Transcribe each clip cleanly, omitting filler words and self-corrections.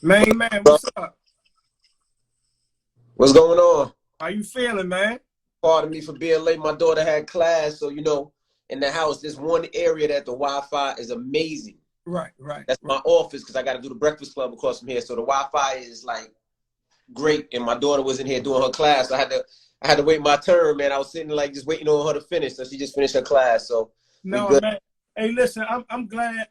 Man, what's up? What's going on? How you feeling, man? Pardon me for being late. My daughter had class, so in the house, there's one area that the Wi-Fi is amazing. Right, right, That's right. my office because I got to do the Breakfast Club across from here. So the Wi-Fi is like great, and my daughter was in here doing her class. So I had to wait my turn, man. I was sitting like just waiting on her to finish, so she just finished her class. So we No, good. man. Hey, listen, I'm glad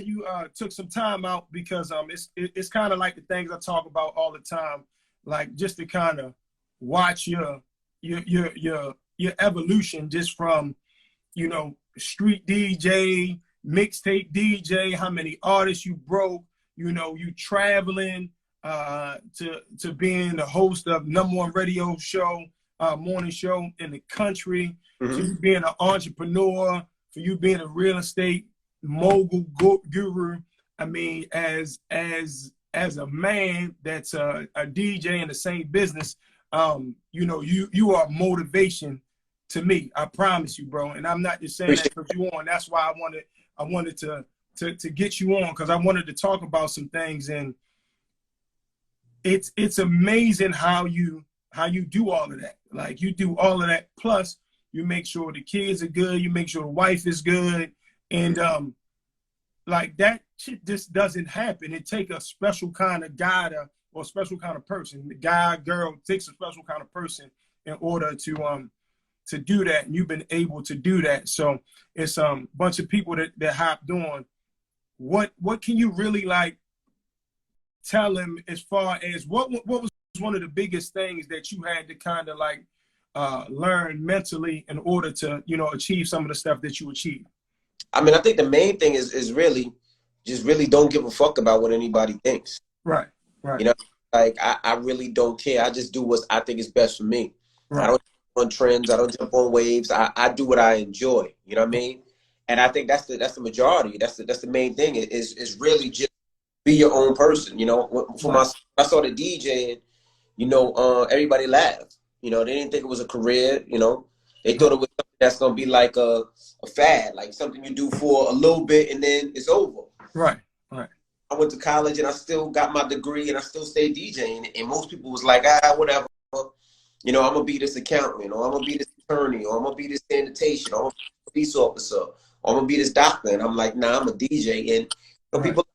you took some time out because it's kind of like the things I talk about all the time, like just to kind of watch your evolution just from street DJ, mixtape DJ, how many artists you broke, you traveling to being the host of #1 radio show, morning show in the country, to Hmm. you being an entrepreneur, for you being a real estate mogul guru. I mean, as a man that's a DJ in the same business, you are motivation to me. I promise you, bro. And I'm not just saying that Appreciate because you on. That's why I wanted to get you on because I wanted to talk about some things. And it's amazing how you do all of that. Like you do all of that. Plus you make sure the kids are good. You make sure the wife is good. And like that shit just doesn't happen. It takes a special kind of guy or a special kind of person. The guy, girl takes a special kind of person in order to do that. And you've been able to do that. So it's bunch of people that hopped on. What can you really like tell them as far as what was one of the biggest things that you had to kind of like learn mentally in order to achieve some of the stuff that you achieved? I mean, I think the main thing is really just really don't give a fuck about what anybody thinks. Right, right, You know, like I really don't care. I just do what I think is best for me. I right, don't jump on trends. I don't jump on waves. I do what I enjoy. You know what I mean? And I think that's the majority. That's the main thing. Is really just be your own person. For right, my I started DJing. Everybody laughed. They didn't think it was a career. They thought it was something that's gonna be like a fad, like something you do for a little bit and then it's over. right, right, I went to college and I still got my degree and I still stayed DJing. And most people was like, whatever. I'm gonna be this accountant, or I'm gonna be this attorney, or I'm gonna be this sanitation, or I'm gonna be a police officer, or I'm gonna be this doctor. And I'm like, nah, I'm a DJ. And right, people,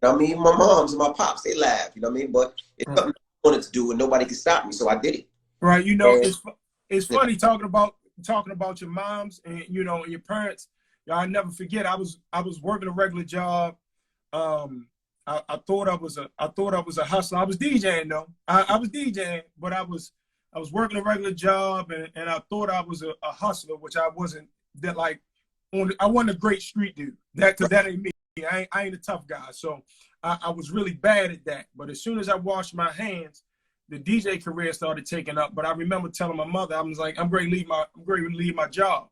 my moms and my pops, they laugh, you know what I mean? But it's right. something I wanted to do and nobody could stop me. So I did it. Right. And It's funny talking about your moms and and your parents. I never forget. I was working a regular job. I thought I was a hustler. I was DJing though. I was DJing, but I was working a regular job and I thought I was a hustler, which I wasn't. That like I wasn't a great street dude. Because that ain't me. I ain't a tough guy. So I was really bad at that. But as soon as I washed my hands, the DJ career started taking up. But I remember telling my mother, I was like, I'm going to leave my job.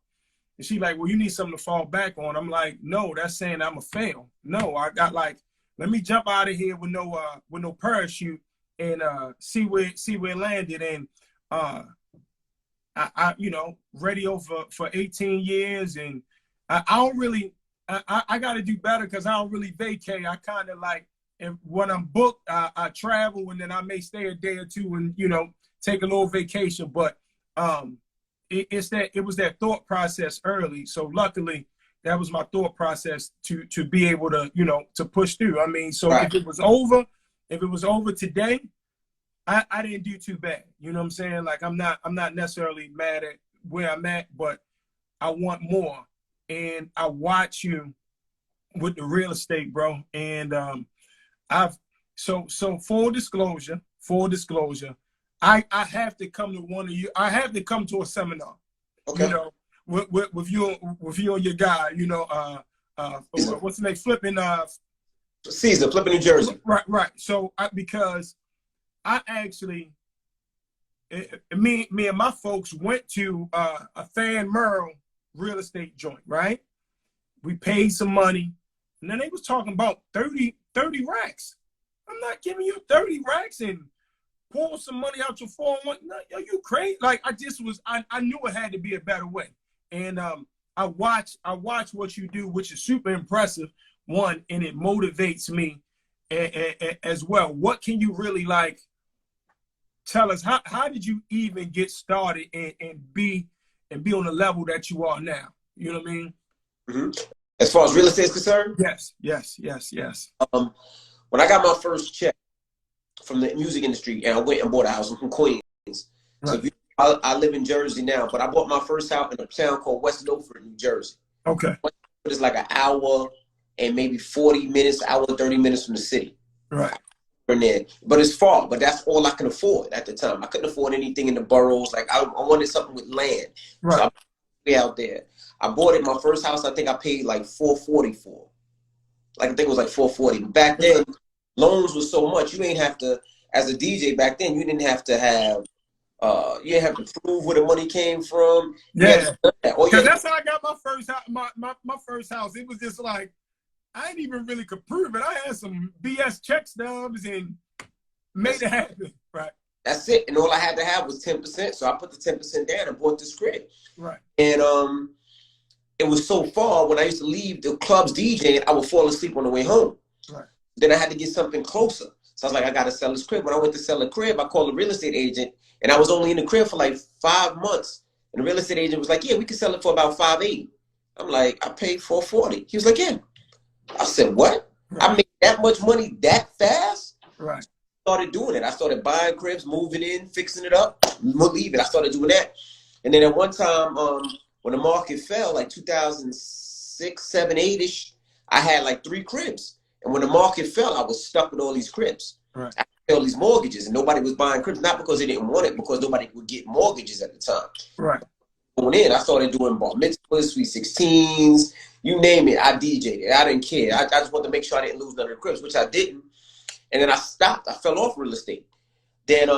And she like, well, you need something to fall back on. I'm like, no, that's saying I'm a fail. No, I got like, let me jump out of here with no parachute and see where it landed. And I radio for 18 years, and I don't really I got to do better because I don't really vacate. I kind of like, and when I'm booked, I travel, and then I may stay a day or two and take a little vacation. But it was that thought process early. So luckily, that was my thought process to be able to to push through. I mean, so right, if it was over today, I didn't do too bad. You know what I'm saying? Like I'm not necessarily mad at where I'm at, but I want more. And I watch you with the real estate, bro. And I've so full disclosure, I have to come to one of you. I have to come to a seminar, you okay. know, with you and your guy, what's the name? Flipping Caesar, flipping New Jersey. right. So because I actually me and my folks went to a Fan Merle real estate joint, right? We paid some money, and then they was talking about 30 racks. I'm not giving you 30 racks and pull some money out your 401. No, are you crazy? Like I knew it had to be a better way. And I watch what you do, which is super impressive, one, and it motivates me. as well. What can you really like tell us? How did you even get started and be on the level that you are now? You know what I mean? Mm-hmm. As far as real estate is concerned? Yes. When I got my first check from the music industry, and I went and bought a house in Queens. Right. So I live in Jersey now, but I bought my first house in a town called West Milford, New Jersey. Okay. It's like an hour and maybe 40 minutes, hour 30 minutes from the city. Right. There. But it's far, but that's all I can afford at the time. I couldn't afford anything in the boroughs. Like I wanted something with land. Right. So I put it out there. I bought it, my first house, I think I paid like $440 for. Like I think it was like $440. Back then, loans were so much, you ain't have to, as a DJ back then, you didn't have to have, you didn't have to prove where the money came from. Yeah. Because that's how I got my first house. My first house. It was just like, I didn't even really could prove it. I had some BS check stubs and made it happen. Right. That's it. And all I had to have was 10%. So I put the 10% down and bought this crib. Right. And it was so far, when I used to leave the clubs DJing, I would fall asleep on the way home. Right. Then I had to get something closer. So I was like, I got to sell this crib. When I went to sell the crib, I called a real estate agent, and I was only in the crib for like 5 months. And the real estate agent was like, yeah, we can sell it for about $580. I'm like, I paid $440. He was like, yeah. I said, what? Right. I made that much money that fast? Right. Started doing it. I started buying cribs, moving in, fixing it up, leaving. I started doing that. And then at one time, when the market fell, like 2006, 7, 8-ish, I had like 3 cribs. And when the market fell, I was stuck with all these cribs. Right. I had all these mortgages, and nobody was buying cribs, not because they didn't want it, because nobody would get mortgages at the time. Right. Going in, I started doing bar mitzvahs, sweet 16s, you name it. I DJ'd it. I didn't care. I just wanted to make sure I didn't lose none of the cribs, which I didn't. And then I stopped. I fell off real estate. Then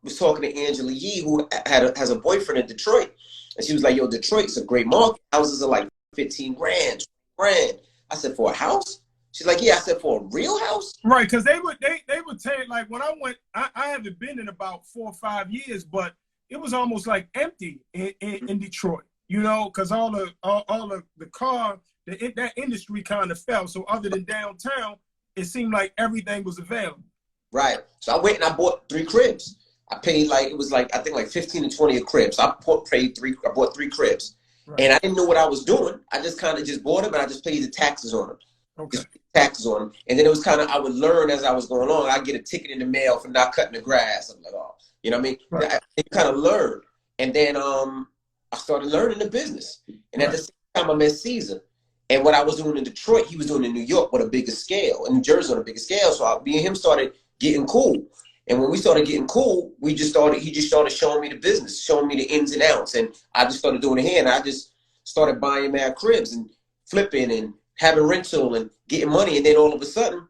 was talking to Angela Yee, who has a boyfriend in Detroit. And she was like, yo, Detroit's a great market. Houses are like 15 grand, 20 grand. I said, for a house? She's like, yeah. I said, for a real house? Right, because they would take, like, when I went, I haven't been in about 4 or 5 years, but it was almost like empty in Detroit, you know, because all the car, that industry kind of fell. So other than downtown, it seemed like everything was available. Right. So I went and I bought 3 cribs. I paid like, it was like, I think like 15 to 20 a crib. So I bought 3 cribs. Right. And I didn't know what I was doing. I just kind of just bought them, and I just paid the taxes on them. Okay. Just taxes on them. And then it was kind of, I would learn as I was going along. I'd get a ticket in the mail for not cutting the grass. I'm like, oh, you know what I mean? Right. I kind of learned. And then I started learning the business. And at the same time, I met Caesar. And what I was doing in Detroit, he was doing in New York with a bigger scale, in New Jersey on a bigger scale. So me and him started getting cool. And when we started getting cool, he just started showing me the business, showing me the ins and outs. And I just started doing it here. And I just started buying mad cribs and flipping and having rental and getting money. And then all of a sudden,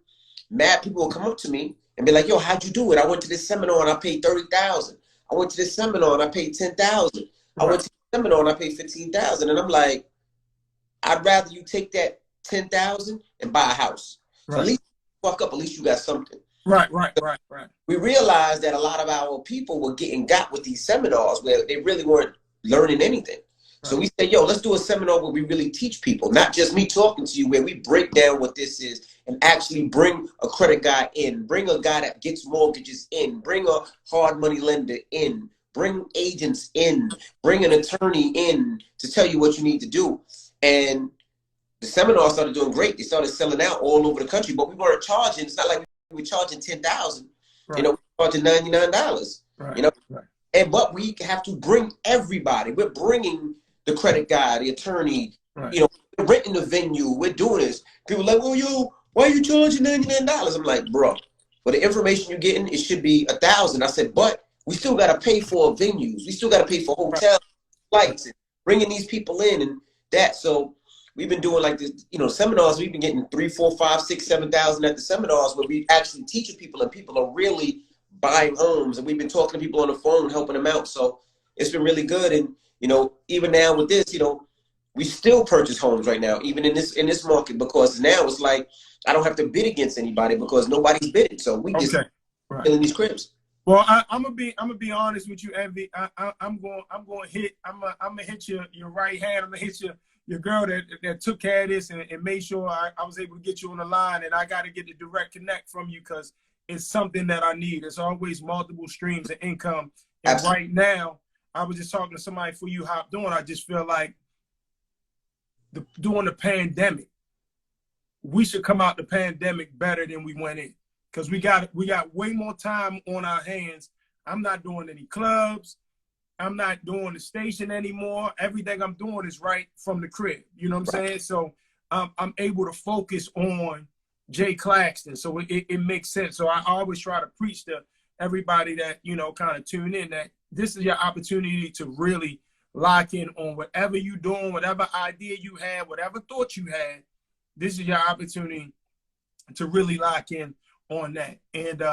mad people will come up to me and be like, yo, how'd you do it? I went to this seminar and I paid $30,000. I went to this seminar and I paid $10,000. I went to this seminar and I paid $15,000. And I'm like, I'd rather you take that $10,000 and buy a house. So at least you fuck up, at least you got something. Right. We realized that a lot of our people were getting got with these seminars where they really weren't learning anything. Right. So we said, yo, let's do a seminar where we really teach people, not just me talking to you, where we break down what this is and actually bring a credit guy in, bring a guy that gets mortgages in, bring a hard money lender in, bring agents in, bring an attorney in to tell you what you need to do. And the seminar started doing great. They started selling out all over the country, but we weren't charging. It's not like we were charging $10,000. Right. You know, we were charging $99. Right. You know, but we have to bring everybody. We're bringing the credit guy, the attorney. Right. You know, we're renting the venue. We're doing this. People are like, well, yo, why are you charging $99? I'm like, bro, for the information you're getting, it should be $1,000. I said, but we still got to pay for venues. We still got to pay for hotels, flights, and bringing these people in and that. So we've been doing like this, you know, seminars. We've been getting 3, 4, 5, 6, 7,000 at the seminars where we actually teaching people, and people are really buying homes. And we've been talking to people on the phone, helping them out. So it's been really good. And you know, even now with this, you know, we still purchase homes right now, even in this market, because now it's like I don't have to bid against anybody because nobody's bidding. So we just filling these cribs. Well, I'm gonna be honest with you, Envy. I'm gonna hit your right hand. I'm gonna hit your girl that took care of this and made sure I was able to get you on the line, and I got to get the direct connect from you because it's something that I need. It's always multiple streams of income. And Absolutely. right now, I was just talking to somebody before you hopped on. I just feel like during the pandemic, we should come out the pandemic better than we went in, because we got way more time on our hands. I'm not doing any clubs. I'm not doing the station anymore. Everything I'm doing is right from the crib. You know what I'm saying? So I'm able to focus on Jay Claxton. So it makes sense. So I always try to preach to everybody that, you know, kind of tune in, that this is your opportunity to really lock in on whatever you're doing, whatever idea you had, whatever thought you had. This is your opportunity to really lock in on that. And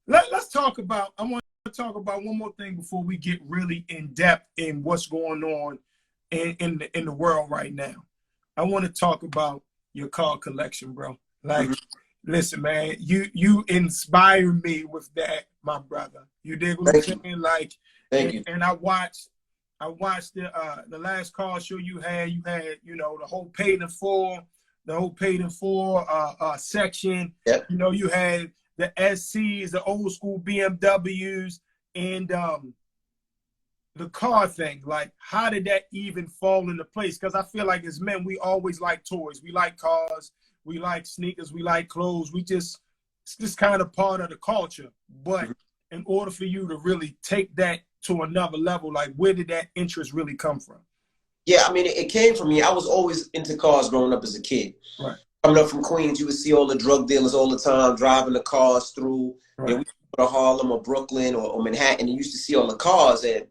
let's talk about, I want to talk about one more thing before we get really in depth in what's going on in the world right now. I want to talk about your car collection, bro. Like, listen, man, you inspire me with that, my brother. You dig what I'm saying? Like, Thank you. And I watched the last car show you had, you know, the whole paid in full section. Yep. You know, you had the SCs, the old school BMWs, and the car thing. Like, how did that even fall into place? Because I feel like as men, we always like toys. We like cars. We like sneakers. We like clothes. It's just kind of part of the culture. But in order for you to really take that to another level, like, where did that interest really come from? Yeah, I mean, it came from me. I was always into cars growing up as a kid. Right. Coming up from Queens, you would see all the drug dealers all the time driving the cars through. Right. You know, we go to Harlem or Brooklyn or Manhattan, and you used to see all the cars, and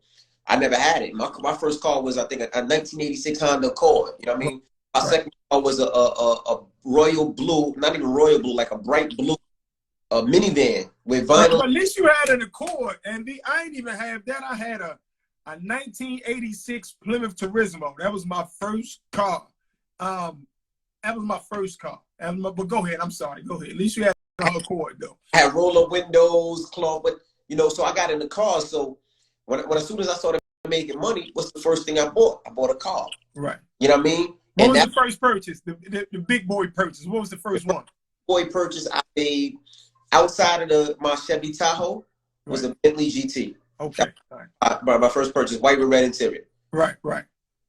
I never had it. My first car was, I think, a 1986 Honda Accord. You know what I mean? My second car was a royal blue, not even royal blue, like a bright blue minivan with vinyl. But at least you had an Accord, and I ain't even have that. I had a 1986 Plymouth Turismo. That was my first car. That was my first car. But go ahead. I'm sorry. Go ahead. At least you had an Accord, though. I had roll-up windows, cloth, but you know. So I got in the car. So when as soon as I started making money, what's the first thing I bought? I bought a car. Right. You know what I mean? What was the first purchase? The big boy purchase. What was the first one? Boy purchase I made outside of my Chevy Tahoe was a Bentley GT. Okay. My first purchase, white with red interior. Right.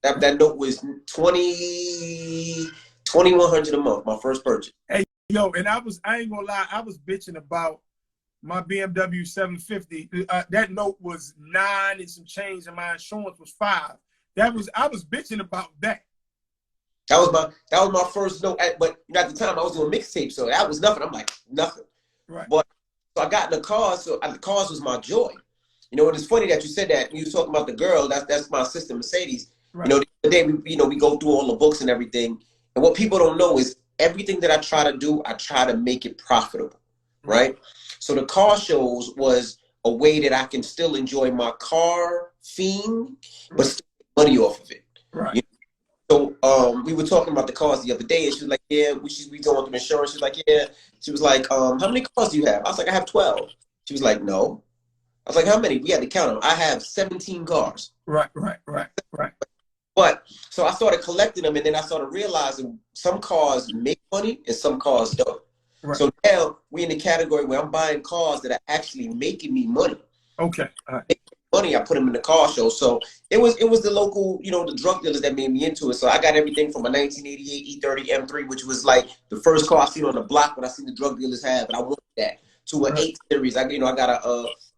That note was $2,100 a month. My first purchase. Hey, yo, and I ain't gonna lie, I was bitching about my BMW 750. That note was 9 and some change, and my insurance was 5. I was bitching about that. That was my first note. But at the time I was doing mixtapes, so that was nothing. I'm like, nothing. Right. But so I got in the car. So the cars was my joy. You know, and it's funny that you said that. You were talking about the girl. That's my sister Mercedes. Right. You know, the other day we go through all the books and everything. And what people don't know is everything that I try to do, I try to make it profitable, right? So the car shows was a way that I can still enjoy my car fiend, but still make money off of it. Right. You know? So we were talking about the cars the other day, and she was like, "Yeah, we going through insurance." She's like, "Yeah." She was like, "How many cars do you have?" I was like, "I have 12." She was like, "No." I was like, "How many?" We had to count them. I have 17 cars. Right. But so I started collecting them, and then I started realizing some cars make money and some cars don't. Right. So now we're in the category where I'm buying cars that are actually making me money. Okay. All right. Money, I put them in the car show. So it was the local, you know, the drug dealers that made me into it. So I got everything from a 1988 E30 M3, which was like the first car I seen on the block when I seen the drug dealers have, and I wanted that, to an 8 Series. I got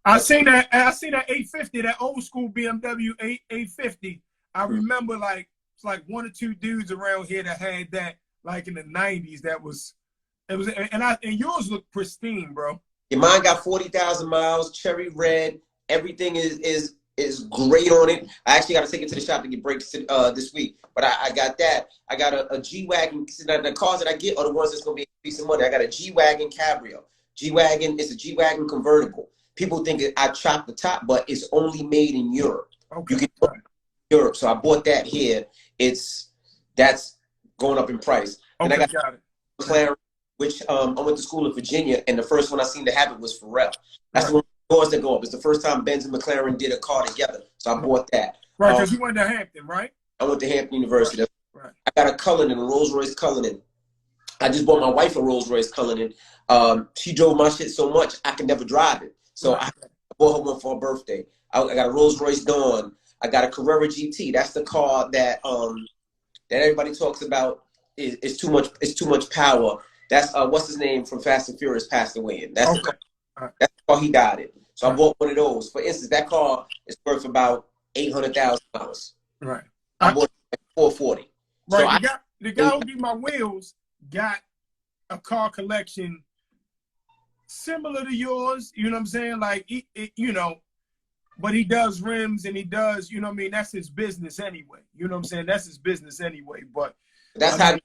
I seen that 850, that old school BMW 850. I remember it's like 1 or 2 dudes around here that had that, like in the 90s. And yours looked pristine, bro. Yeah, mine got 40,000 miles, cherry red. Everything is great on it. I actually got to take it to the shop to get brakes this week. But I got that. I got a G-Wagon. The cars that I get are the ones that's going to be increasing money. I got a G-Wagon Cabrio. G-Wagon is a G-Wagon convertible. People think I chopped the top, but it's only made in Europe. Okay. You can go to Europe. So I bought that here. That's going up in price. Okay, and I got it. McLaren, which I went to school in Virginia, and the first one I seen to have it was Pharrell. That's the one cars that go up. It's the first time Benz and McLaren did a car together. So I bought that. Right, because you went to Hampton, right? I went to Hampton University. Right. I got a Cullinan, a Rolls Royce Cullinan. I just bought my wife a Rolls Royce Cullinan. She drove my shit so much I could never drive it. So I bought her one for her birthday. I got a Rolls Royce Dawn. I got a Carrera GT. That's the car that that everybody talks about. Is too much. It's too much power. That's what's his name from Fast and Furious passed away in. That's the car. That's the car he died in. So I bought one of those. For instance, that car is worth about $800,000. Right. I bought it for $440. Right. So the guy who did my wheels got a car collection similar to yours. You know what I'm saying? Like, you know, but he does rims and he does, you know what I mean? That's his business anyway. You know what I'm saying? That's his business anyway. But that's how.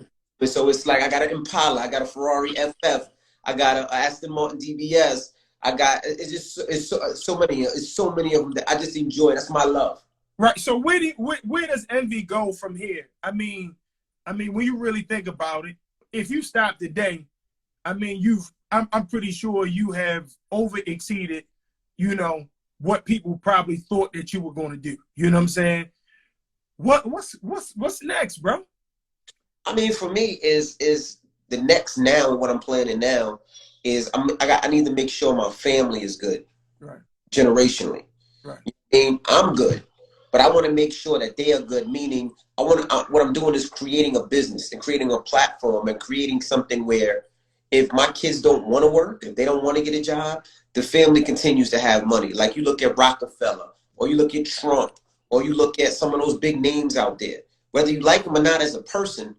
So it's like I got an Impala, I got a Ferrari FF, I got an Aston Martin DBS. I got it's so many of them that I just enjoy. That's my love. Right. So where does envy go from here? I mean, when you really think about it, if you stop today, I mean, I'm pretty sure you have over exceeded, you know, what people probably thought that you were going to do. You know what I'm saying? What's next, bro? I mean, for me is the next now. What I'm planning now is I need to make sure my family is good, right, generationally. Right. And I'm good, but I want to make sure that they are good. Meaning, what I'm doing is creating a business and creating a platform and creating something where, if my kids don't want to work, if they don't want to get a job, the family continues to have money. Like you look at Rockefeller, or you look at Trump, or you look at some of those big names out there. Whether you like them or not as a person,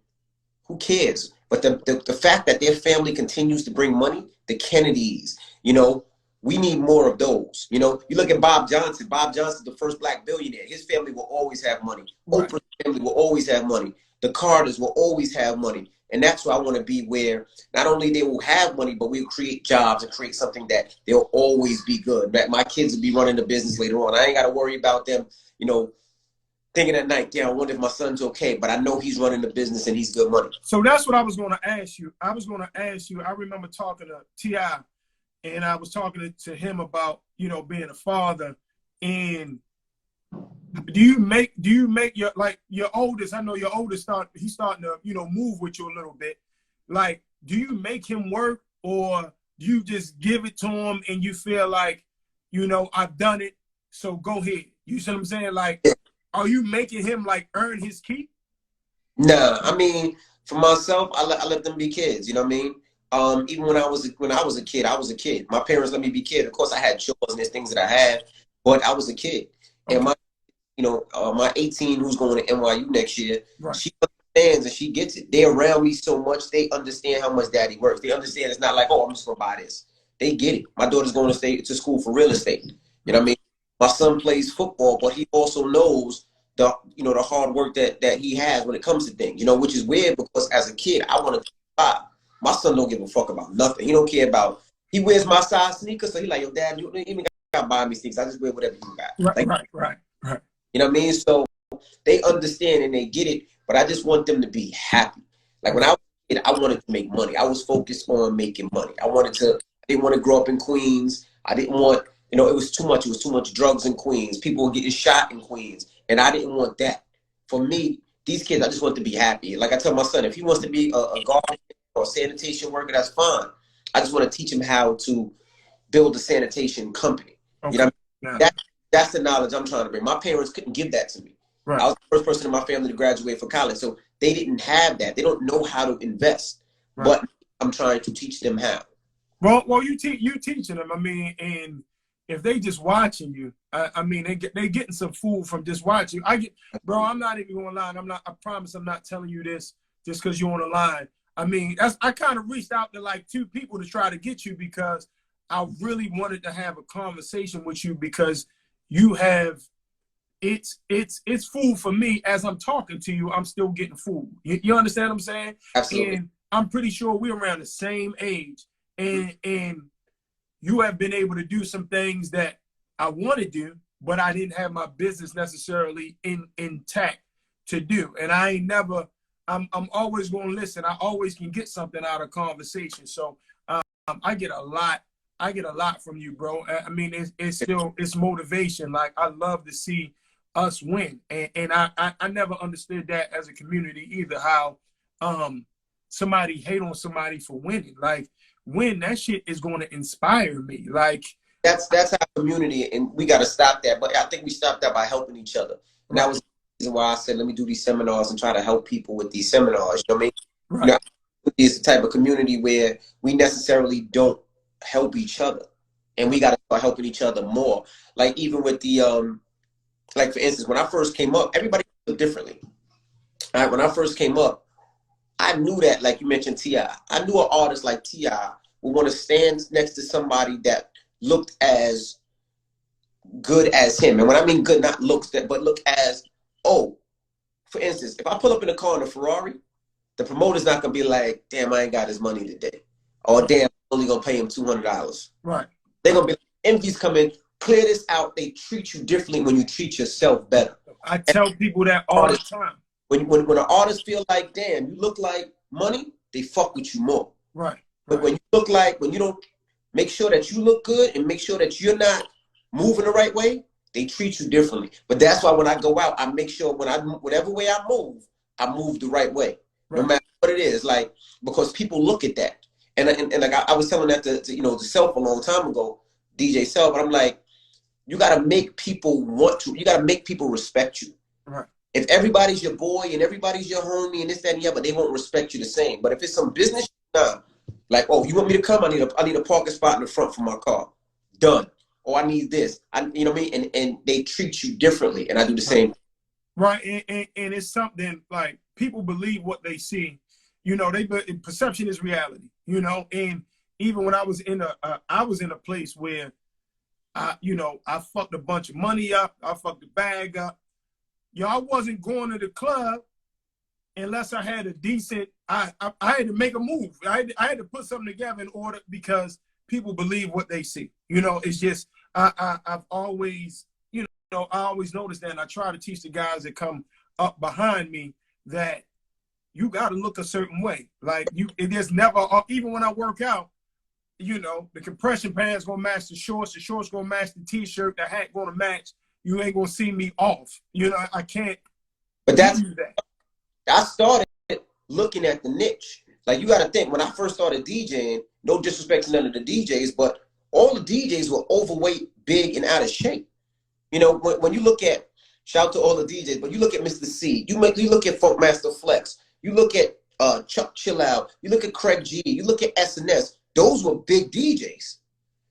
who cares? But the fact that their family continues to bring money, the Kennedys, you know, we need more of those. You know, you look at Bob Johnson. Bob Johnson's the first black billionaire. His family will always have money. Right. Oprah's family will always have money. The Carters will always have money. And that's where I want to be, where not only they will have money, but we'll create jobs and create something that they'll always be good. That my kids will be running the business later on. I ain't got to worry about them, you know, thinking at night, yeah, I wonder if my son's okay, but I know he's running the business and he's good money. So that's what I was going to ask you. I remember talking to T.I., and I was talking to him about, you know, being a father. And do you make your oldest, I know your oldest he's starting to, you know, move with you a little bit. Like, do you make him work, or do you just give it to him and you feel like, you know, I've done it, so go ahead? You see what I'm saying? Like, are you making him like earn his keep? Nah, I mean, for myself, I let them be kids. You know what I mean? Even when I was a kid, I was a kid. My parents let me be kid. Of course, I had chores and there's things that I had, but I was a kid. Okay. And my 18, who's going to NYU next year, right, she understands and she gets it. They're around me so much, they understand how much daddy works. They understand it's not like, oh, I'm just gonna buy this. They get it. My daughter's going to school for real estate. You know what I mean? My son plays football, but he also knows the hard work that he has when it comes to things, you know, which is weird because as a kid, I wanted to buy. My son don't give a fuck about nothing. He don't care about, he wears my size sneakers, so he like, yo, dad, you even got to buy me sneakers. I just wear whatever you got. Right. You know what I mean? So they understand and they get it, but I just want them to be happy. Like when I was a kid, I wanted to make money. I was focused on making money. I didn't want to grow up in Queens. I didn't want, you know, it was too much drugs in Queens. People were getting shot in Queens. And I didn't want that. For me, these kids, I just want to be happy. Like I tell my son, if he wants to be a guardian or a sanitation worker, that's fine. I just want to teach him how to build a sanitation company. Okay. You know what I mean? That's the knowledge I'm trying to bring. My parents couldn't give that to me. Right. I was the first person in my family to graduate from college. So they didn't have that. They don't know how to invest. Right. But I'm trying to teach them how. Well, you teaching them. I mean, and if they just watching you, I mean, they getting some food from just watching you. Bro, I'm not even going to lie. I promise I'm not telling you this just because you're on the line. I mean, I kind of reached out to like 2 people to try to get you because I really wanted to have a conversation with you because you have, it's food for me. As I'm talking to you, I'm still getting food. You understand what I'm saying? Absolutely. And I'm pretty sure we're around the same age. And you have been able to do some things that I want to do, but I didn't have my business necessarily intact to do. And I'm always going to listen. I always can get something out of conversation. So I get a lot from you, bro. I mean, it's motivation. Like I love to see us win. And I never understood that as a community either, how somebody hate on somebody for winning. Like, win, that shit is going to inspire me. Like, that's our community, and we got to stop that. But I think we stopped that by helping each other. And right. that was the reason why I said, let me do these seminars and try to help people with these seminars. You know what I mean? Right. You know, it's the type of community where we necessarily don't help each other, and we got to start helping each other more. Like, even with the like, for instance, when I first came up, everybody looked differently. All right, when I first came up, I knew that, like you mentioned, T.I. I knew an artist like T.I. would want to stand next to somebody that looked as good as him. And when I mean good, not looks, but look as, oh, for instance, if I pull up in a car in a Ferrari, the promoter's not going to be like, damn, I ain't got his money today. Or damn, I'm only going to pay him $200. Right. They're going to be like, MV's coming, clear this out. They treat you differently when you treat yourself better. I tell people that all the time. When an artist feel like, damn, you look like money, they fuck with you more. Right. But when you look like, when you don't make sure that you look good and make sure that you're not moving the right way, they treat you differently. But that's why when I go out, I make sure whatever way I move the right way, no matter what it is. Like, because people look at that. And like I was telling that to Self a long time ago, DJ Self, but I'm like, you got to make people you got to make people respect you. Right. If everybody's your boy and everybody's your homie and this, that, and the other, they won't respect you the same. But if it's some business, nah. Like, oh, you want me to come? I need a parking spot in the front for my car. Done. Oh, I need this. You know what I mean? And they treat you differently, and I do the same. Right, and it's something like people believe what they see. You know, perception is reality. You know, and even when I was in a place where I fucked a bunch of money up, I fucked the bag up. I wasn't going to the club unless I had a decent. I had to make a move. I had to put something together in order, because people believe what they see. You know, it's just I've always I always noticed that, and I try to teach the guys that come up behind me that you got to look a certain way. Like, there's never, even when I work out, the compression pants gonna match the shorts gonna match the t-shirt, the hat gonna match. You ain't gonna see me off. I can't. But that's that. I started looking at the niche. Like, you got to think, when I first started DJing, no disrespect to none of the DJs, but all the DJs were overweight, big, and out of shape. When you look at, shout out to all the DJs, but you look at Mr. C, you look at Funkmaster Flex, you look at Chuck Chill Out, you look at Craig G, you look at SNS, those were big DJs.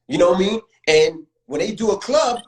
You know what I mean? And when they do a club,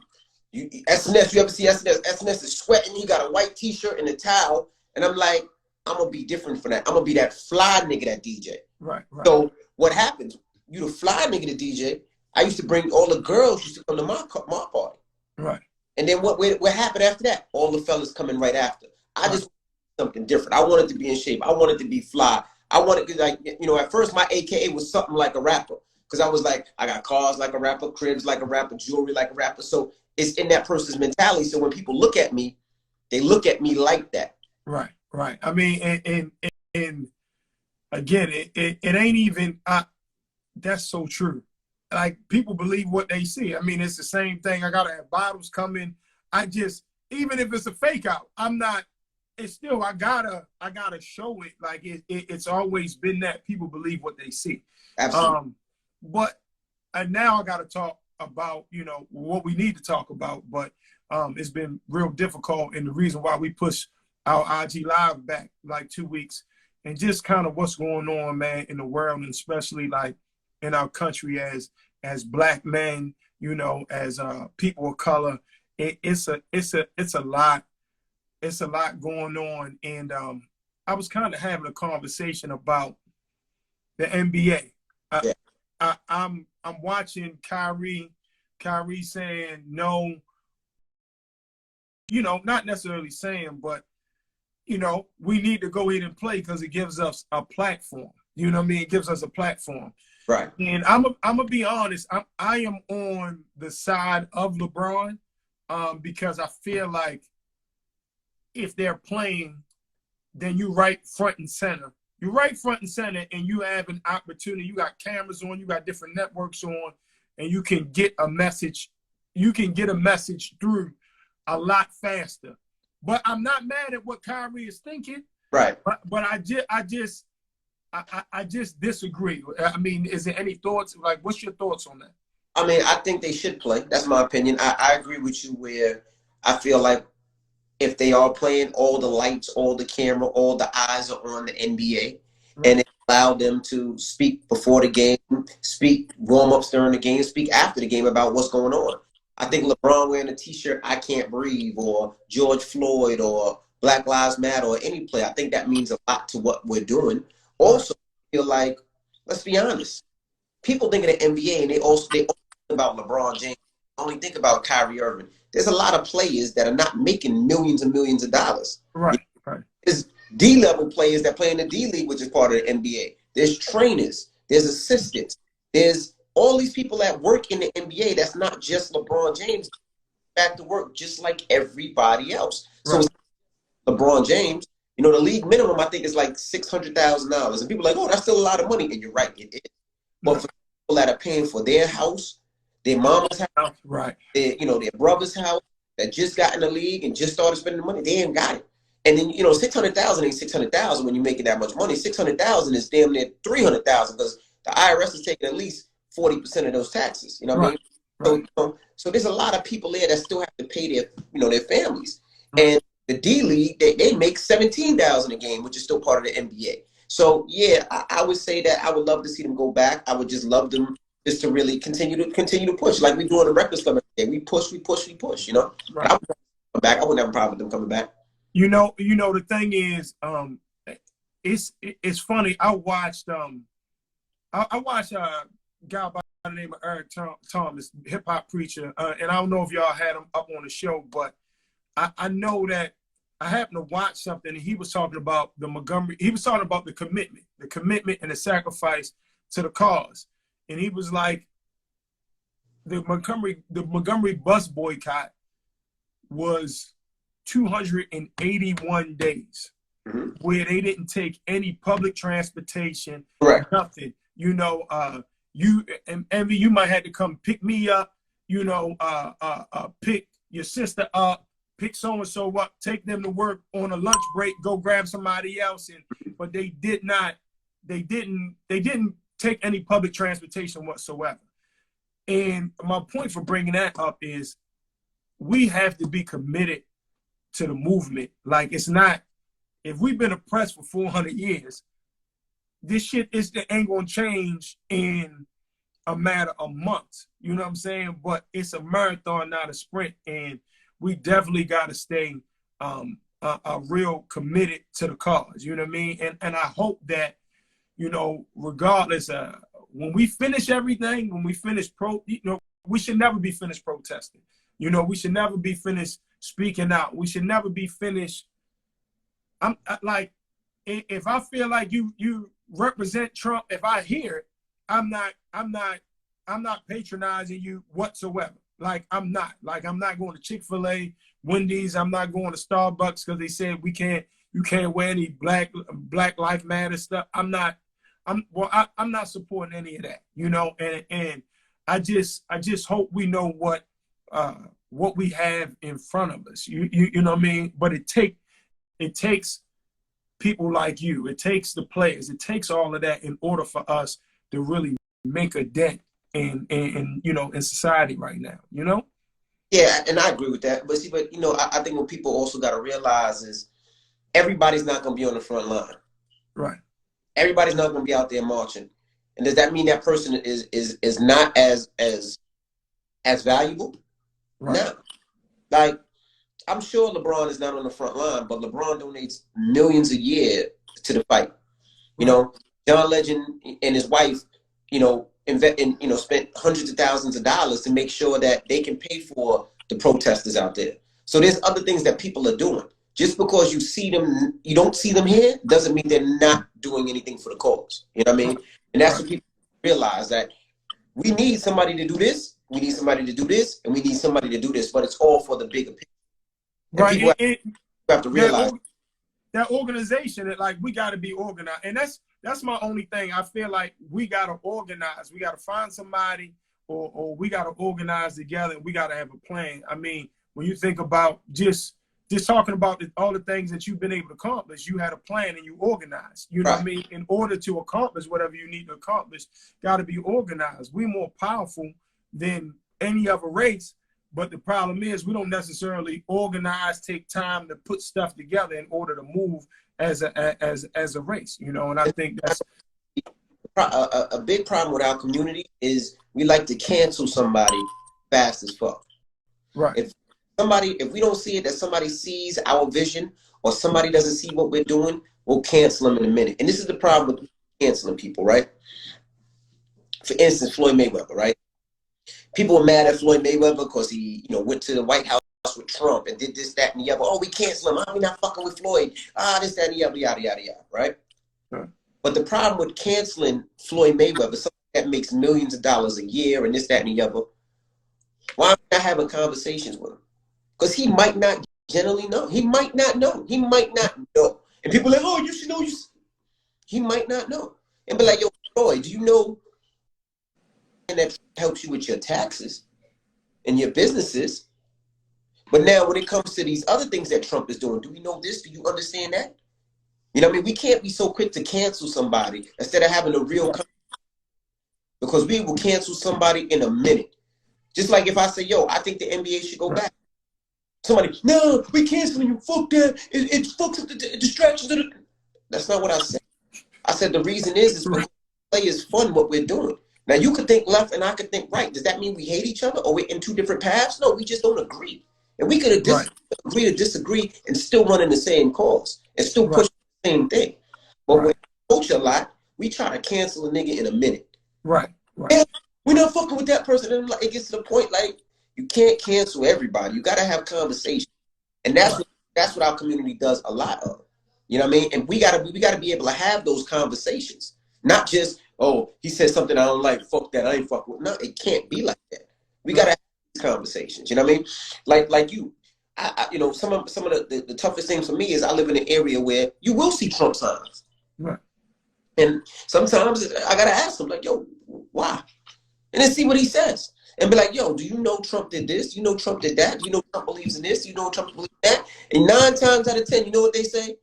SNS, you ever see SNS? SNS is sweating, he got a white t-shirt and a towel, and I'm like, I'm going to be different for that. I'm going to be that fly nigga that DJ. Right. So what happens? You the fly nigga to DJ. I used to bring all the girls used to come to my party. Right. And then what happened after that? All the fellas coming right after. I just wanted something different. I wanted to be in shape. I wanted to be fly. I wanted, like, at first my AKA was something like a rapper. Because I was like, I got cars like a rapper, cribs like a rapper, jewelry like a rapper. So it's in that person's mentality. So when people look at me, they look at me like that. Right. I mean, and again, it ain't even, that's so true. Like, people believe what they see. I mean, it's the same thing. I gotta have bottles coming. Even if it's a fake out, it's still, I gotta show it. Like, it's always been that people believe what they see. Absolutely. But now I gotta talk about, what we need to talk about, but it's been real difficult. And the reason why we push our IG Live back like 2 weeks, and just kind of what's going on, man, in the world, and especially like in our country as Black men, as people of color. It's a lot going on. And I was kind of having a conversation about the NBA. I'm watching Kyrie saying no, not necessarily saying, but we need to go ahead and play because it gives us a platform. You know what I mean? It gives us a platform. Right. And I'm gonna be honest. I am on the side of LeBron because I feel like if they're playing, then you right front and center. You're right front and center, and you have an opportunity. You got cameras on. You got different networks on, and you can get a message. You can get a message through a lot faster. But I'm not mad at what Kyrie is thinking. Right. But I just disagree. I mean, is there any thoughts? Like, what's your thoughts on that? I mean, I think they should play. That's my opinion. I agree with you where I feel like if they are playing, all the lights, all the camera, all the eyes are on the NBA. Right. And it allowed them to speak before the game, speak warm-ups during the game, speak after the game about what's going on. I think LeBron wearing a T-shirt, "I Can't Breathe," or George Floyd, or Black Lives Matter, or any play, I think that means a lot to what we're doing. Also, I feel like, let's be honest, people think of the NBA and they also think about LeBron James, only think about Kyrie Irving. There's a lot of players that are not making millions and millions of dollars. Right, right. There's D-level players that play in the D-League, which is part of the NBA. There's trainers. There's assistants. There's all these people that work in the NBA that's not just LeBron James, back to work just like everybody else. Right. So LeBron James, you know, the league minimum, I think, is like $600,000. And people are like, oh, that's still a lot of money. And you're right, it is. But for people that are paying for their house, their mama's house, right, their brother's house, that just got in the league and just started spending the money, they ain't got it. And then, you know, 600,000 ain't 600,000 when you're making that much money. 600,000 is damn near 300,000 because the IRS is taking at least 40% of those taxes. You know what I mean? Right. So there's a lot of people there that still have to pay their, you know, their families. Right. And the D League, they make 17,000 a game, which is still part of the NBA. So yeah, I would say that I would love to see them go back. I would just love them just to really continue to push like we do in the Breakfast Club. We push, you know. Right. I would come back. I wouldn't have a problem with them coming back. You know, the thing is, it's funny. I watched a guy by the name of Eric Thomas, hip hop preacher, and I don't know if y'all had him up on the show, but I know that I happened to watch something, and he was talking about he was talking about the commitment and the sacrifice to the cause. And he was like, the Montgomery bus boycott was 281 days, where they didn't take any public transportation, nothing. You know, you and Envy, you might have to come pick me up, you know, pick your sister up, pick so-and-so up, take them to work on a lunch break, go grab somebody else. But they didn't take any public transportation whatsoever. And my point for bringing that up is we have to be committed to the movement. Like, it's not, if we've been oppressed for 400 years, this shit ain't gonna change in a matter of months. You know what I'm saying? But it's a marathon, not a sprint. And we definitely got to stay a real committed to the cause. You know what I mean? And I hope that, you know, regardless, when we finish everything, when we finish we should never be finished protesting. You know, we should never be finished speaking out. We should never be finished. I'm like, if I feel like you represent Trump, if I hear it, I'm not patronizing you whatsoever. Like, I'm not going to Chick-fil-A, Wendy's. I'm not going to Starbucks because they said you can't wear any Black Lives Matter stuff. I'm not supporting any of that, you know, and I just hope we know what we have in front of us. You know what I mean? But it takes people like you. It takes the players. It takes all of that in order for us to really make a dent in you know, in society right now, you know? Yeah, and I agree with that. But you know, I think what people also got to realize is everybody's not going to be on the front line. Right. Everybody's not going to be out there marching. And does that mean that person is not as valuable? Right. No. Like, I'm sure LeBron is not on the front line, but LeBron donates millions a year to the fight. You know, John Legend and his wife, you know, spent hundreds of thousands of dollars to make sure that they can pay for the protesters out there. So there's other things that people are doing. Just because you don't see them here, doesn't mean they're not doing anything for the cause. You know what I mean? And that's what people realize, that we need somebody to do this, we need somebody to do this, and we need somebody to do this, but it's all for the bigger picture. And right. People have to realize that organization, that, like, we got to be organized. And that's my only thing. I feel like we got to organize. We got to find somebody, or we got to organize together, and we got to have a plan. I mean, when you think about just talking about all the things that you've been able to accomplish, you had a plan and you organized. You know what I mean? In order to accomplish whatever you need to accomplish, got to be organized. We're more powerful than any other race, but the problem is we don't necessarily organize, take time to put stuff together in order to move as a race. You know, and I think that's a big problem with our community is we like to cancel somebody fast as fuck. Right. If we don't see it, that somebody sees our vision or somebody doesn't see what we're doing, we'll cancel them in a minute. And this is the problem with canceling people, right? For instance, Floyd Mayweather, right? People were mad at Floyd Mayweather because he, went to the White House with Trump and did this, that, and the other. Oh, we cancel him. We not fucking with Floyd. This, that, and the other, yada, yada, yada, right? Sure. But the problem with canceling Floyd Mayweather, somebody that makes millions of dollars a year and this, that, and the other, why am I not having conversations with him? Because he might not generally know. He might not know. He might not know. And people are like, oh, you should know. He might not know. And be like, yo, Floyd, do you know that helps you with your taxes and your businesses? But now when it comes to these other things that Trump is doing, do we know this? Do you understand that? You know what I mean? We can't be so quick to cancel somebody instead of having a real conversation, because we will cancel somebody in a minute. Just like if I say, yo, I think the NBA should go back. Somebody, no, we canceling you. Fuck that. It fucks up the distractions. That's not what I said. I said the reason is because play is fun what we're doing. Now you could think left and I could think right. Does that mean we hate each other or we're in two different paths? No, we just don't agree. And we could agree to disagree and still run in the same cause and still push the same thing. But when we coach a lot, we try to cancel a nigga in a minute. Right. Yeah, we're not fucking with that person. And it gets to the point like you can't cancel everybody. You got to have conversation. And that's what our community does a lot of. You know what I mean? And we gotta be able to have those conversations. Not just, oh, he said something I don't like, fuck that, I ain't fuck with. No, it can't be like that. We gotta have these conversations. You know what I mean? Like you. I some of the toughest things for me is I live in an area where you will see Trump signs. Right. And sometimes I gotta ask him, like, yo, why? And then see what he says. And be like, yo, do you know Trump did this? Do you know Trump did that? Do you know Trump believes in this? Do you know Trump believes in that? And 9 times out of 10, you know what they say?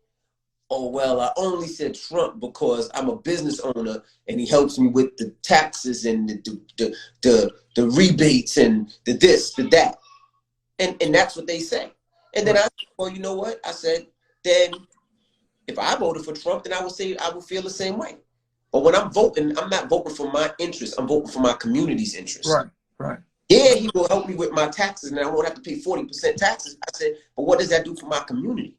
Oh, well, I only said Trump because I'm a business owner and he helps me with the taxes and the rebates and the this, the that. And that's what they say. And then I said, well, you know what? I said, then if I voted for Trump, then I would say I would feel the same way. But when I'm voting, I'm not voting for my interest. I'm voting for my community's interest. Right. Right. Yeah, he will help me with my taxes and I won't have to pay 40% taxes. I said, but what does that do for my community?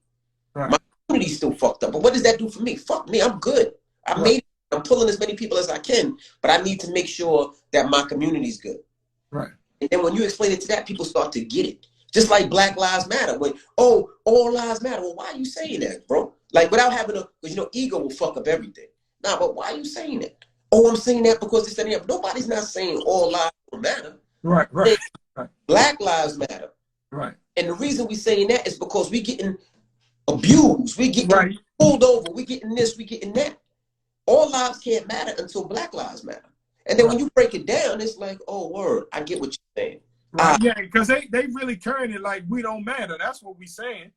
Right. My community's still fucked up. But what does that do for me? Fuck me, I'm good. I'm pulling as many people as I can, but I need to make sure that my community's good. Right. And then when you explain it to that, people start to get it. Just like Black Lives Matter. When, oh, all lives matter. Well, why are you saying that, bro? Like without having because ego will fuck up everything. Nah, but why are you saying that? Oh, I'm saying that because it's that. Nobody's not saying all lives don't matter. Right. Black lives matter. Right. And the reason we saying that is because we getting abused. We getting pulled over. We getting this. We getting that. All lives can't matter until Black lives matter. And then when you break it down, it's like, oh, word, I get what you're saying. Right. Yeah, because they really carrying it like we don't matter. That's what we saying.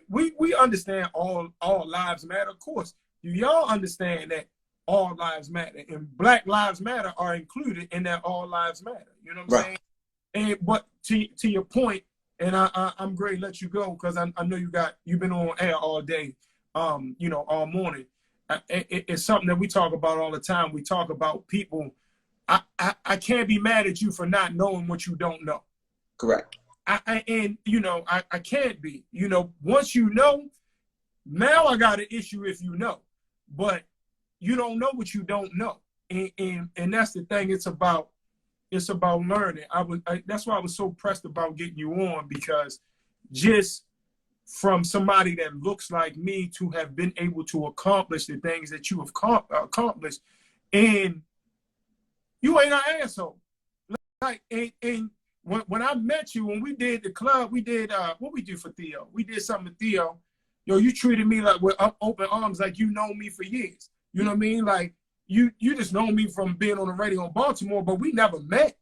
We understand all lives matter. Of course, y'all understand that all lives matter, and Black lives matter are included in that all lives matter. You know what I'm saying? And but to your point, and I'm great to let you go because I know you've been on air all day, all morning. It's something that we talk about all the time. We talk about people. I can't be mad at you for not knowing what you don't know. Correct. I can't be. Once you know, now I got an issue if you know, but you don't know what you don't know, and that's the thing. It's about learning. That's why I was so pressed about getting you on, because just from somebody that looks like me to have been able to accomplish the things that you have accomplished, and you ain't an asshole. Like, and when I met you, when we did the club, we did what we do for Theo. We did something with Theo. You treated me like with open arms, like you know me for years. You know what I mean? Like you just know me from being on the radio in Baltimore, but we never met.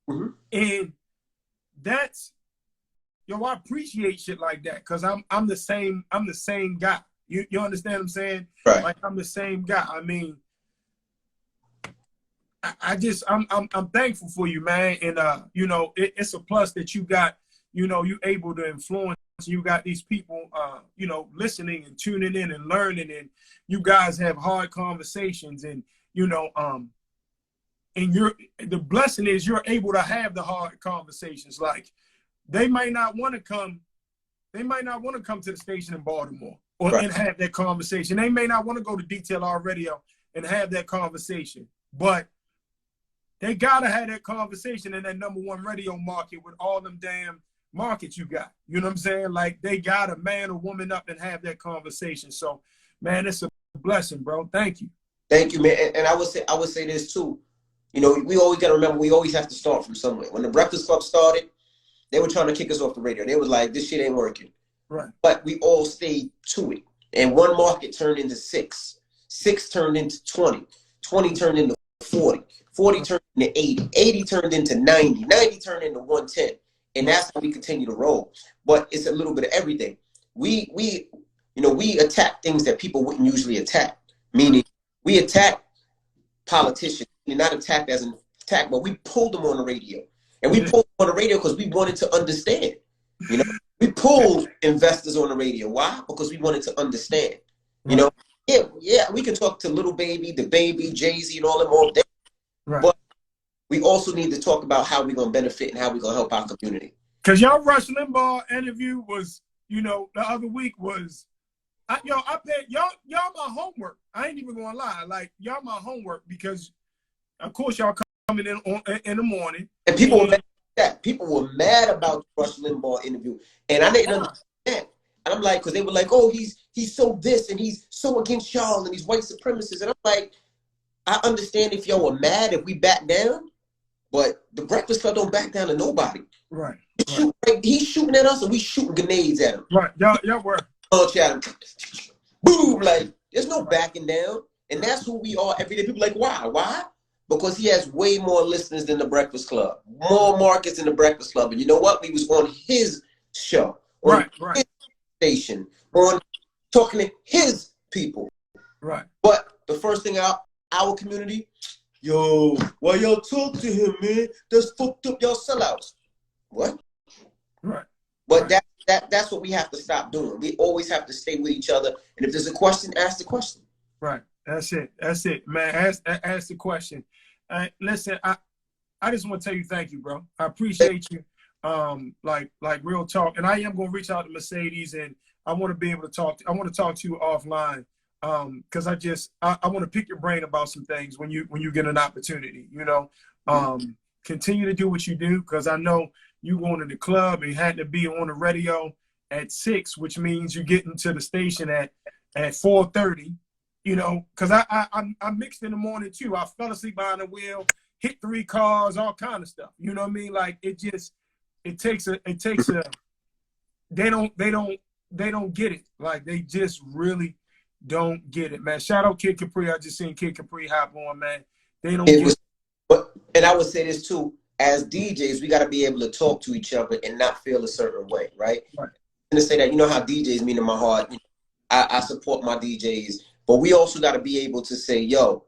Mm-hmm. And that's yo, I appreciate shit like that because I'm the same guy. You understand what I'm saying? Right. Like I'm the same guy. I mean, I'm thankful for you, man. And you know, it's a plus that you got, you know, you able to influence. You got these people, you know, listening and tuning in and learning, and you guys have hard conversations, and you know, and the blessing is you're able to have the hard conversations. Like they might not want to come to the station in Baltimore or right. and have that conversation. They may not want to go to Detail R Radio and have that conversation, but they gotta have that conversation in that #1 radio market with all them damn markets you got. You know what I'm saying? Like they gotta man or woman up and have that conversation. So, man, it's a blessing, bro. Thank you. Thank you, man. And I would say this too. You know, we always gotta remember we always have to start from somewhere. When the Breakfast Club started, they were trying to kick us off the radio. They was like, this shit ain't working. Right. But we all stayed to it. And one market turned into 6. 6 turned into 20. 20 turned into 40. 40 turned into 80. 80 turned into 90. 90 turned into 110. And that's how we continue to roll. But it's a little bit of everything. We attack things that people wouldn't usually attack. Meaning we attack politicians. We're not attacked as an attack, but we pulled them on the radio. And we pulled them on the radio because we wanted to understand. You know, we pulled investors on the radio. Why? Because we wanted to understand. You know, yeah, we can talk to Little Baby, the Baby, Jay-Z, and all them all day. Right. But we also need to talk about how we're going to benefit and how we're going to help our community. Because y'all Rush Limbaugh interview was, you know, the other week was, I bet y'all my homework. I ain't even going to lie. Like, y'all my homework because, of course, y'all coming in the morning. And people were mad at that. People were mad about the Rush Limbaugh interview. And I didn't understand. And I'm like, because they were like, oh, he's so this and he's so against y'all and he's white supremacists. And I'm like, I understand if y'all were mad if we back down, but the Breakfast Club don't back down to nobody. Right. He's shooting at us and we shooting grenades at him. Right. Y'all were. Punch at him. Boom. Like, there's no backing down. And that's who we are every day. People are like, why? Why? Because he has way more listeners than the Breakfast Club. More markets than the Breakfast Club. And you know what? We was on his show. On his station. On talking to his people. Right. But the first thing our community, yo, why y'all talk to him, man? That's fucked up, y'all sellouts. What? Right. But that's what we have to stop doing. We always have to stay with each other. And if there's a question, ask the question. Right. That's it, man. Ask the question. Listen, I just want to tell you thank you, bro. I appreciate you. Like real talk. And I am gonna reach out to Mercedes and I want to be able to talk. I want to talk to you offline. Because I want to pick your brain about some things when you get an opportunity, you know. Continue to do what you do because I know you going to the club and had to be on the radio at 6, which means you're getting to the station at 4:30, you know, because I mixed in the morning too. I fell asleep behind the wheel, hit 3 cars, all kind of stuff. You know what I mean? Like it takes a they don't get it. Like they just really don't get it, man. Shout out Kid Capri. I just seen Kid Capri hop on, man. They don't get it. And I would say this too, as DJs, we got to be able to talk to each other and not feel a certain way, right? And to say that, you know how DJs mean in my heart. I support my DJs, but we also got to be able to say, yo,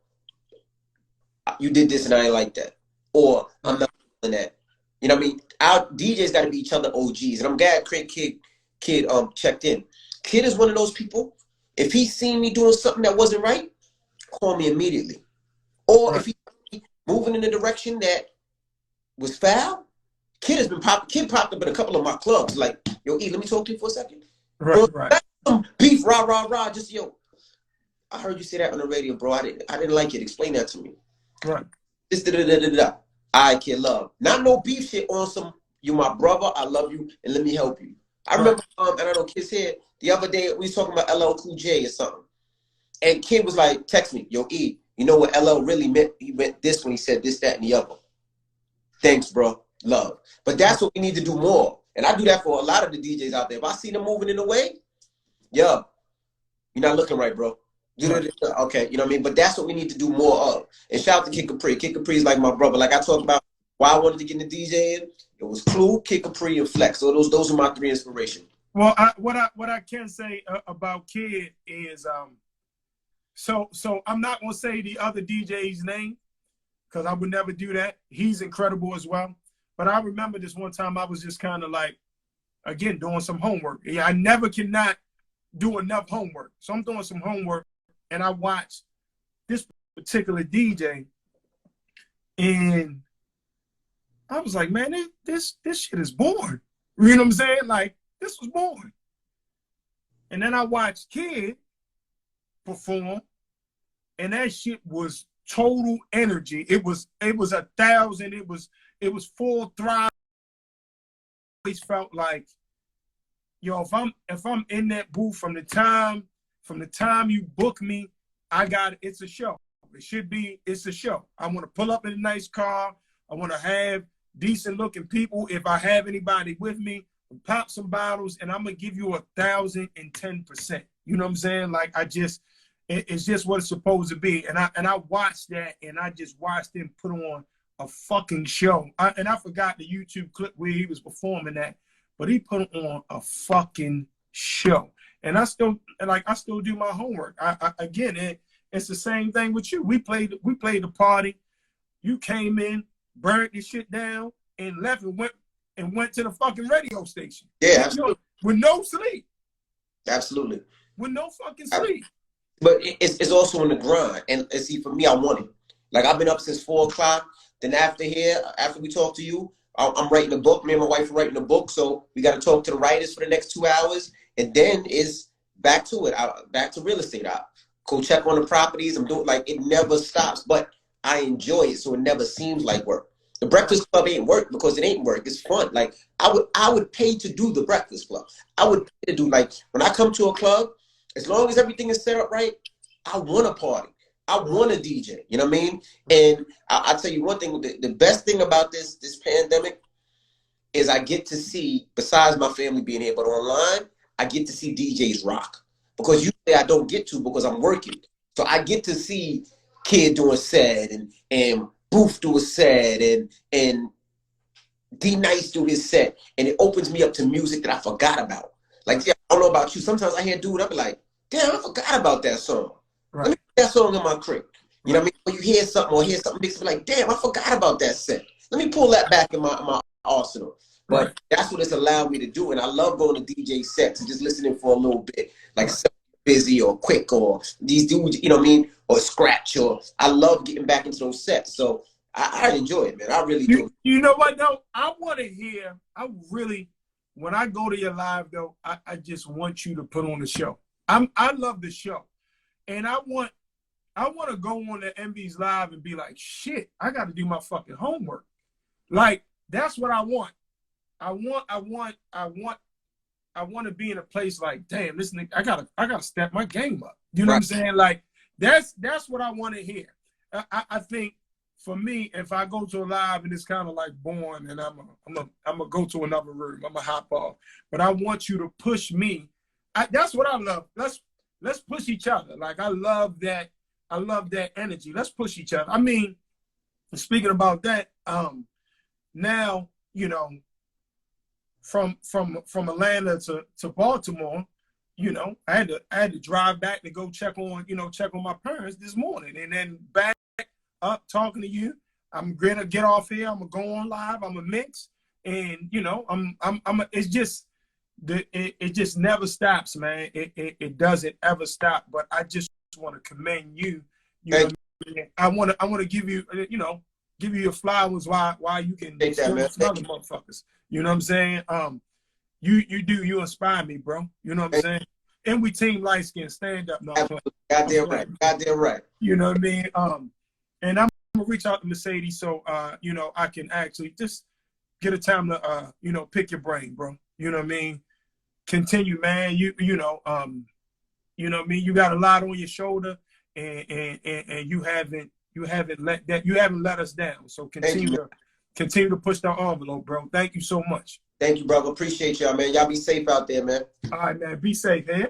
you did this and I ain't like that. Or I'm not doing that. You know what I mean? Our DJs got to be each other OGs. And I'm glad Kid checked in. Kid is one of those people. If he seen me doing something that wasn't right, call me immediately. Or if he moving in a direction that was foul, Kid popped up in a couple of my clubs. Like, yo, E, let me talk to you for a second. Right. Some beef, rah. Just, yo, I heard you say that on the radio, bro. I didn't like it. Explain that to me. Right. Just da-da-da-da-da. All right, Kid, love. Not no beef shit on some, you my brother, I love you, and let me help you. I remember, and I know Kid's here, the other day, we was talking about LL Cool J or something. And Kid was like, text me, yo, E, you know what LL really meant? He meant this when he said this, that, and the other. Thanks, bro. Love. But that's what we need to do more. And I do that for a lot of the DJs out there. If I see them moving in a way, yo, you're not looking right, bro. Okay, you know what I mean? But that's what we need to do more of. And shout out to Kid Capri. Kid Capri is like my brother. Like I talk about why I wanted to get into DJing. It was Clue, Kid Capri, and Flex. So those are my 3 inspirations. Well, what I can say about Kid is so I'm not gonna say the other DJ's name because I would never do that. He's incredible as well. But I remember this one time I was just kind of like, again, doing some homework. Yeah, I never cannot do enough homework. So I'm doing some homework and I watched this particular DJ and I was like, man, this shit is boring. You know what I'm saying? Like, this was boring. And then I watched Kid perform and that shit was total energy. It was 1,000. It was full throttle. I always felt like, yo, if I'm in that booth from the time you book me, it's a show. It's a show. I want to pull up in a nice car. I want to have decent looking people. If I have anybody with me, pop some bottles, and I'm gonna give you 1,010%. You know what I'm saying? Like it's just what it's supposed to be. And I watched that, and I just watched him put on a fucking show. And I forgot the YouTube clip where he was performing that, but he put on a fucking show. And I still do my homework. It's the same thing with you. We played the party. You came in, burned the shit down, and left and went to the fucking radio station. Yeah, absolutely. With no sleep. Absolutely. With no fucking sleep. But it's also in the grind. And see, for me, I want it. Like, I've been up since 4 o'clock. Then after we talk to you, I'm writing a book. Me and my wife are writing a book. So we got to talk to the writers for the next 2 hours. And then it's back to it. Back to real estate. I go check on the properties. I'm doing, like, it never stops. But I enjoy it, so it never seems like work. The Breakfast Club ain't work because it ain't work. It's fun. Like, I would pay to do the Breakfast Club. I would pay to do, like, when I come to a club, as long as everything is set up right, I want to party. I want to DJ. You know what I mean? And I'll tell you one thing. The best thing about this pandemic is I get to see, besides my family being here, but online, I get to see DJs rock. Because usually I don't get to because I'm working. So I get to see Kid doing set and Booth do a set and D Nice do his set, and it opens me up to music that I forgot about. Like, yeah, I don't know about you. Sometimes I hear dude, I be like, damn, I forgot about that song. Right. Let me put that song in my crib. You know what I mean? Or you hear something mixed, be like, damn, I forgot about that set. Let me pull that back in my arsenal. But that's what it's allowed me to do, and I love going to DJ sets and just listening for a little bit, like Busy or Quick or these dudes, you know what I mean, or Scratch, or I love getting back into those sets. So I enjoy it, man. I really do. You know what, though? I want to hear, when I go to your live, though, I just want you to put on the show. I love the show. And I want to go on the MB's live and be like, shit, I got to do my fucking homework. Like, that's what I want. I want to be in a place like, damn, this nigga, I gotta step my game up. You know what I'm saying? Like, that's what I want to hear. I think for me, if I go to a live and it's kind of like boring, and I'm gonna go to another room, I'm gonna hop off. But I want you to push me. That's what I love. Let's push each other. Like, I love that energy. Let's push each other. I mean, speaking about that, now, you know, from Atlanta to Baltimore, you know, I had to drive back to go check on my parents this morning, and then back up talking to you. I'm gonna get off here. I'm gonna go on live. I'm gonna mix, and you know, it's just it just never stops, man. It doesn't ever stop. But I just want to commend you. You know, I want to give you your flowers while you can still smell the motherfuckers. You know what I'm saying? You inspire me, bro. You know what I'm saying? And we team light skin, stand up. No, goddamn right. Goddamn right. You know what I mean? And I'm gonna reach out to Mercedes so you know, I can actually just get a time to you know, pick your brain, bro. You know what I mean? Continue, man. You know what I mean? You got a lot on your shoulder, and you haven't let us down. So continue to push the envelope, bro. Thank you so much. Thank you, brother. Appreciate y'all, man. Y'all be safe out there, man. All right, man. Be safe, man.